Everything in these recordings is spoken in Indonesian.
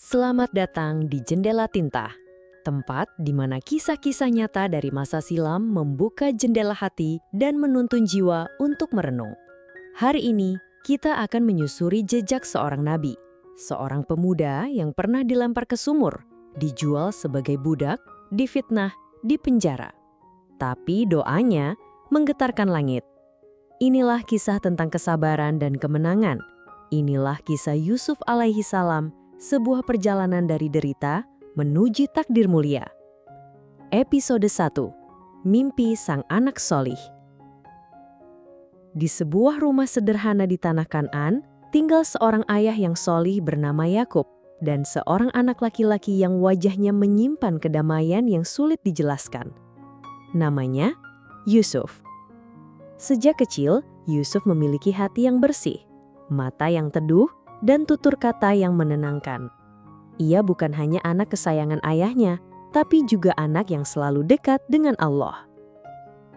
Selamat datang di Jendela Tinta, tempat di mana kisah-kisah nyata dari masa silam membuka jendela hati dan menuntun jiwa untuk merenung. Hari ini, kita akan menyusuri jejak seorang nabi, seorang pemuda yang pernah dilempar ke sumur, dijual sebagai budak, difitnah, dipenjara. Tapi doanya menggetarkan langit. Inilah kisah tentang kesabaran dan kemenangan. Inilah kisah Yusuf alaihi salam, sebuah perjalanan dari derita menuju takdir mulia. Episode 1. Mimpi Sang Anak Solih. Di sebuah rumah sederhana di tanah Kan'an, tinggal seorang ayah yang solih bernama Yakub dan seorang anak laki-laki yang wajahnya menyimpan kedamaian yang sulit dijelaskan. Namanya Yusuf. Sejak kecil, Yusuf memiliki hati yang bersih, mata yang teduh, dan tutur kata yang menenangkan. Ia bukan hanya anak kesayangan ayahnya, tapi juga anak yang selalu dekat dengan Allah.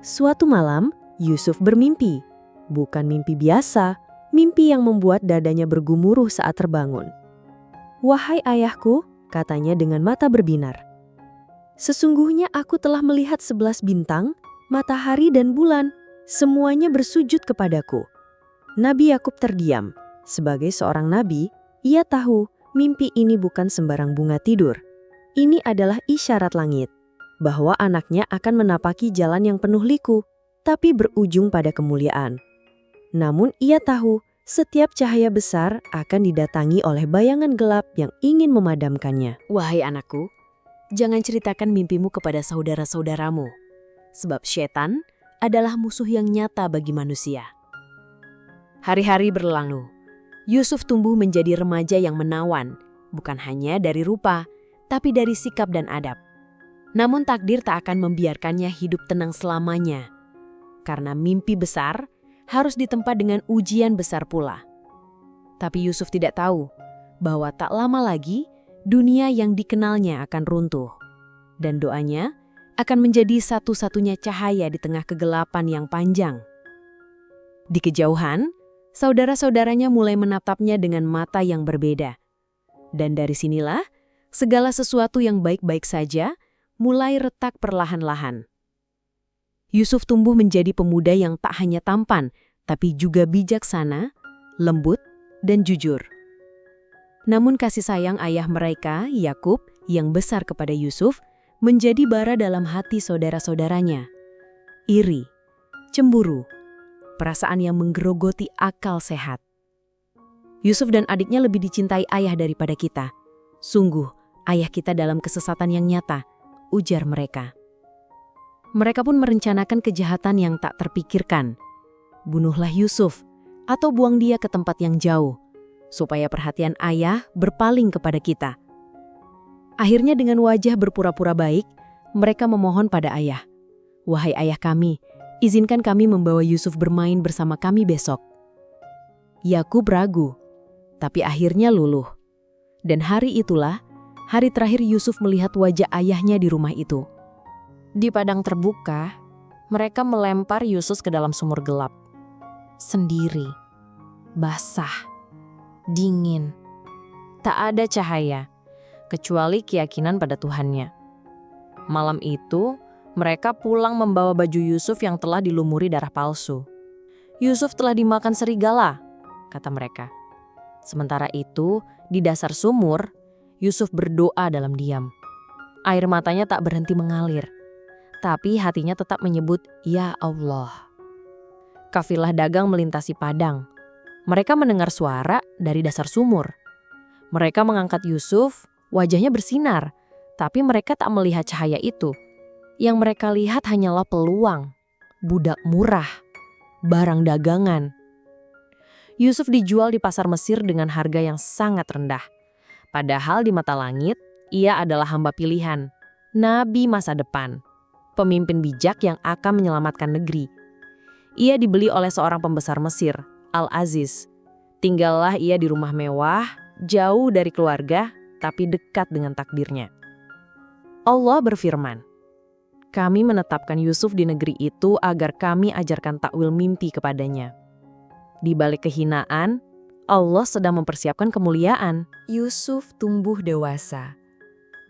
Suatu malam, Yusuf bermimpi. Bukan mimpi biasa, mimpi yang membuat dadanya bergumuruh saat terbangun. "Wahai ayahku," katanya dengan mata berbinar. "Sesungguhnya aku telah melihat 11 bintang, matahari dan bulan, semuanya bersujud kepadaku." Nabi Yakub terdiam. Sebagai seorang nabi, ia tahu mimpi ini bukan sembarang bunga tidur. Ini adalah isyarat langit, bahwa anaknya akan menapaki jalan yang penuh liku, tapi berujung pada kemuliaan. Namun ia tahu, setiap cahaya besar akan didatangi oleh bayangan gelap yang ingin memadamkannya. "Wahai anakku, jangan ceritakan mimpimu kepada saudara-saudaramu, sebab setan adalah musuh yang nyata bagi manusia." Hari-hari berlalu. Yusuf tumbuh menjadi remaja yang menawan, bukan hanya dari rupa, tapi dari sikap dan adab. Namun takdir tak akan membiarkannya hidup tenang selamanya, karena mimpi besar harus ditempa dengan ujian besar pula. Tapi Yusuf tidak tahu bahwa tak lama lagi dunia yang dikenalnya akan runtuh, dan doanya akan menjadi satu-satunya cahaya di tengah kegelapan yang panjang. Di kejauhan, saudara-saudaranya mulai menatapnya dengan mata yang berbeda. Dan dari sinilah, segala sesuatu yang baik-baik saja mulai retak perlahan-lahan. Yusuf tumbuh menjadi pemuda yang tak hanya tampan, tapi juga bijaksana, lembut, dan jujur. Namun kasih sayang ayah mereka, Yakub, yang besar kepada Yusuf, menjadi bara dalam hati saudara-saudaranya. Iri, cemburu, perasaan yang menggerogoti akal sehat. Yusuf dan adiknya lebih dicintai ayah daripada kita. Sungguh, ayah kita dalam kesesatan yang nyata, ujar mereka. Mereka pun merencanakan kejahatan yang tak terpikirkan. Bunuhlah Yusuf, atau buang dia ke tempat yang jauh, supaya perhatian ayah berpaling kepada kita. Akhirnya dengan wajah berpura-pura baik, mereka memohon pada ayah, "Wahai ayah kami, izinkan kami membawa Yusuf bermain bersama kami besok." Yakub ragu, tapi akhirnya luluh. Dan hari itulah, hari terakhir Yusuf melihat wajah ayahnya di rumah itu. Di padang terbuka, mereka melempar Yusuf ke dalam sumur gelap. Sendiri, basah, dingin, tak ada cahaya, kecuali keyakinan pada Tuhannya. Malam itu, mereka pulang membawa baju Yusuf yang telah dilumuri darah palsu. "Yusuf telah dimakan serigala," kata mereka. Sementara itu, di dasar sumur, Yusuf berdoa dalam diam. Air matanya tak berhenti mengalir, tapi hatinya tetap menyebut, "Ya Allah." Kafilah dagang melintasi padang. Mereka mendengar suara dari dasar sumur. Mereka mengangkat Yusuf, wajahnya bersinar, tapi mereka tak melihat cahaya itu. Yang mereka lihat hanyalah peluang, budak murah, barang dagangan. Yusuf dijual di pasar Mesir dengan harga yang sangat rendah. Padahal di mata langit, ia adalah hamba pilihan, nabi masa depan, pemimpin bijak yang akan menyelamatkan negeri. Ia dibeli oleh seorang pembesar Mesir, Al-Aziz. Tinggallah ia di rumah mewah, jauh dari keluarga, tapi dekat dengan takdirnya. Allah berfirman, "Kami menetapkan Yusuf di negeri itu agar kami ajarkan takwil mimpi kepadanya." Di balik kehinaan, Allah sedang mempersiapkan kemuliaan. Yusuf tumbuh dewasa,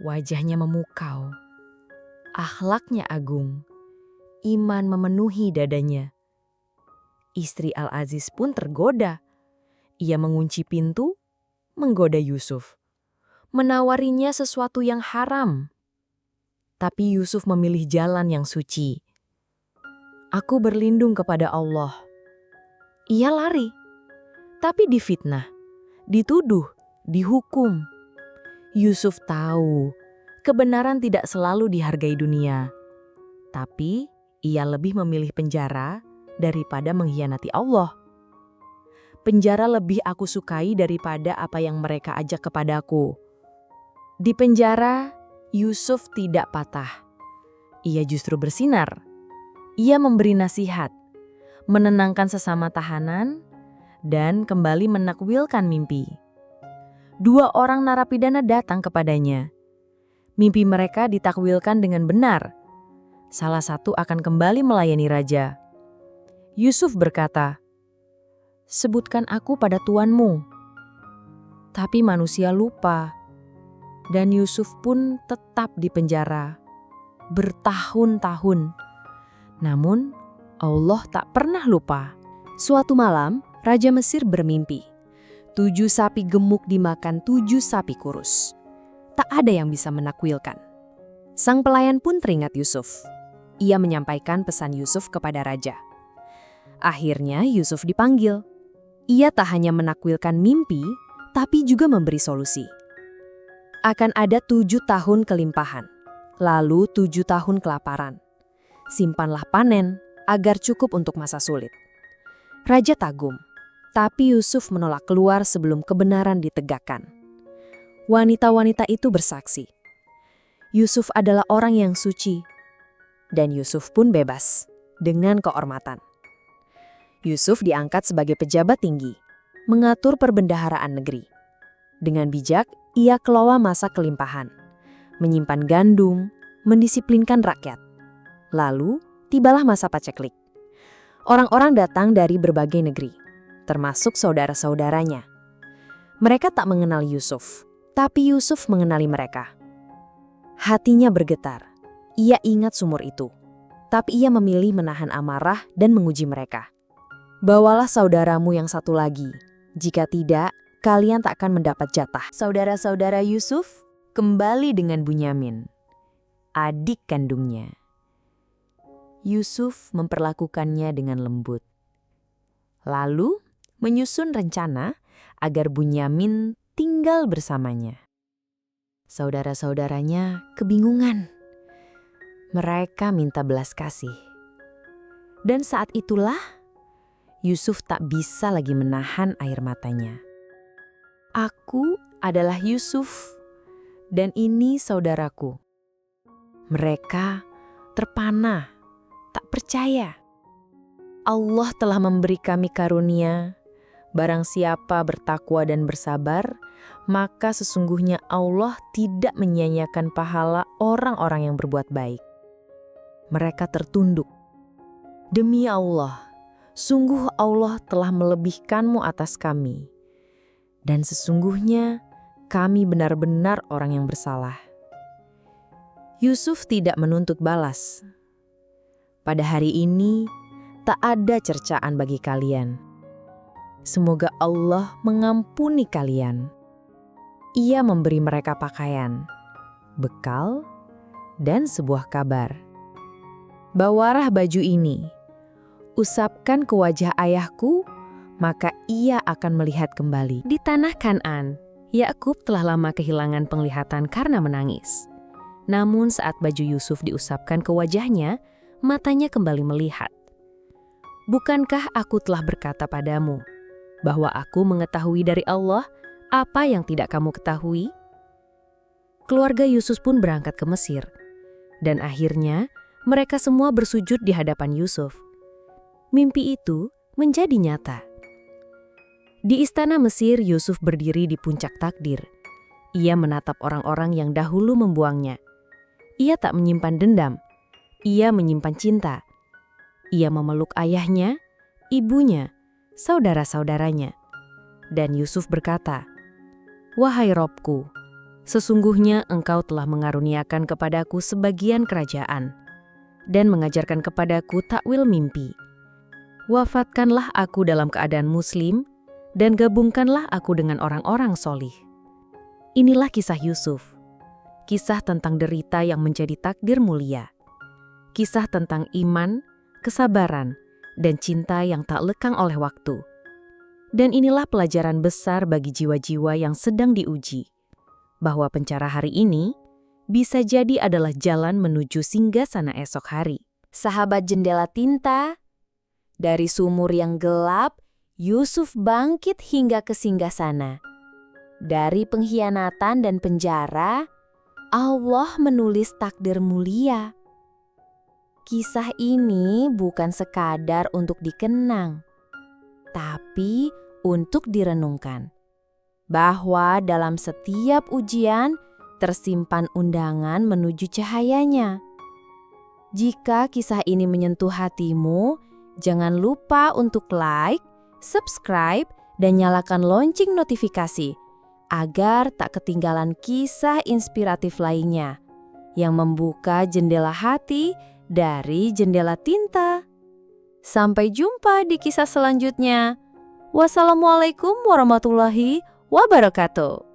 wajahnya memukau, akhlaknya agung, iman memenuhi dadanya. Istri Al-Aziz pun tergoda. Ia mengunci pintu, menggoda Yusuf, menawarinya sesuatu yang haram. Tapi Yusuf memilih jalan yang suci. Aku berlindung kepada Allah. Ia lari, tapi difitnah, dituduh, dihukum. Yusuf tahu kebenaran tidak selalu dihargai dunia, tapi ia lebih memilih penjara daripada mengkhianati Allah. Penjara lebih aku sukai daripada apa yang mereka ajak kepadaku. Di penjara, Yusuf tidak patah. Ia justru bersinar. Ia memberi nasihat, menenangkan sesama tahanan, dan kembali menakwilkan mimpi. 2 orang narapidana datang kepadanya. Mimpi mereka ditakwilkan dengan benar. Salah satu akan kembali melayani raja. Yusuf berkata, "Sebutkan aku pada tuanmu." Tapi manusia lupa. Dan Yusuf pun tetap di penjara bertahun-tahun. Namun Allah tak pernah lupa. Suatu malam, Raja Mesir bermimpi. 7 sapi gemuk dimakan 7 sapi kurus. Tak ada yang bisa menakwilkan. Sang pelayan pun teringat Yusuf. Ia menyampaikan pesan Yusuf kepada raja. Akhirnya Yusuf dipanggil. Ia tak hanya menakwilkan mimpi, tapi juga memberi solusi. Akan ada 7 tahun kelimpahan, lalu 7 tahun kelaparan. Simpanlah panen agar cukup untuk masa sulit. Raja kagum, tapi Yusuf menolak keluar sebelum kebenaran ditegakkan. Wanita-wanita itu bersaksi, Yusuf adalah orang yang suci, dan Yusuf pun bebas dengan kehormatan. Yusuf diangkat sebagai pejabat tinggi, mengatur perbendaharaan negeri. Dengan bijak, ia kelola masa kelimpahan, menyimpan gandum, mendisiplinkan rakyat. Lalu, tibalah masa paceklik. Orang-orang datang dari berbagai negeri, termasuk saudara-saudaranya. Mereka tak mengenal Yusuf, tapi Yusuf mengenali mereka. Hatinya bergetar. Ia ingat sumur itu, tapi ia memilih menahan amarah dan menguji mereka. Bawalah saudaramu yang satu lagi. Jika tidak, kalian tak akan mendapat jatah. Saudara-saudara Yusuf kembali dengan Bunyamin, adik kandungnya. Yusuf memperlakukannya dengan lembut. Lalu menyusun rencana agar Bunyamin tinggal bersamanya. Saudara-saudaranya kebingungan. Mereka minta belas kasih. Dan saat itulah Yusuf tak bisa lagi menahan air matanya. Aku adalah Yusuf, dan ini saudaraku. Mereka terpana, tak percaya. Allah telah memberi kami karunia. Barang siapa bertakwa dan bersabar, maka sesungguhnya Allah tidak menyia-nyiakan pahala orang-orang yang berbuat baik. Mereka tertunduk. Demi Allah, sungguh Allah telah melebihkanmu atas kami. Dan sesungguhnya kami benar-benar orang yang bersalah. Yusuf tidak menuntut balas. Pada hari ini, tak ada cercaan bagi kalian. Semoga Allah mengampuni kalian. Ia memberi mereka pakaian, bekal, dan sebuah kabar. Bawalah baju ini, usapkan ke wajah ayahku, maka ia akan melihat kembali. Di tanah Kan'an, Yakub telah lama kehilangan penglihatan karena menangis. Namun saat baju Yusuf diusapkan ke wajahnya, matanya kembali melihat. Bukankah aku telah berkata padamu, bahwa aku mengetahui dari Allah apa yang tidak kamu ketahui? Keluarga Yusuf pun berangkat ke Mesir, dan akhirnya mereka semua bersujud di hadapan Yusuf. Mimpi itu menjadi nyata. Di istana Mesir, Yusuf berdiri di puncak takdir. Ia menatap orang-orang yang dahulu membuangnya. Ia tak menyimpan dendam. Ia menyimpan cinta. Ia memeluk ayahnya, ibunya, saudara-saudaranya. Dan Yusuf berkata, "Wahai Robku, sesungguhnya engkau telah mengaruniakan kepadaku sebagian kerajaan dan mengajarkan kepadaku takwil mimpi. Wafatkanlah aku dalam keadaan muslim dan gabungkanlah aku dengan orang-orang solih." Inilah kisah Yusuf, kisah tentang derita yang menjadi takdir mulia, kisah tentang iman, kesabaran, dan cinta yang tak lekang oleh waktu. Dan inilah pelajaran besar bagi jiwa-jiwa yang sedang diuji, bahwa pencara hari ini bisa jadi adalah jalan menuju singgasana esok hari. Sahabat jendela tinta, dari sumur yang gelap, Yusuf bangkit hingga ke singgasana. Dari pengkhianatan dan penjara, Allah menulis takdir mulia. Kisah ini bukan sekadar untuk dikenang, tapi untuk direnungkan, bahwa dalam setiap ujian tersimpan undangan menuju cahayanya. Jika kisah ini menyentuh hatimu, jangan lupa untuk like, subscribe, dan nyalakan lonceng notifikasi agar tak ketinggalan kisah inspiratif lainnya yang membuka jendela hati dari jendela tinta. Sampai jumpa di kisah selanjutnya. Wassalamualaikum warahmatullahi wabarakatuh.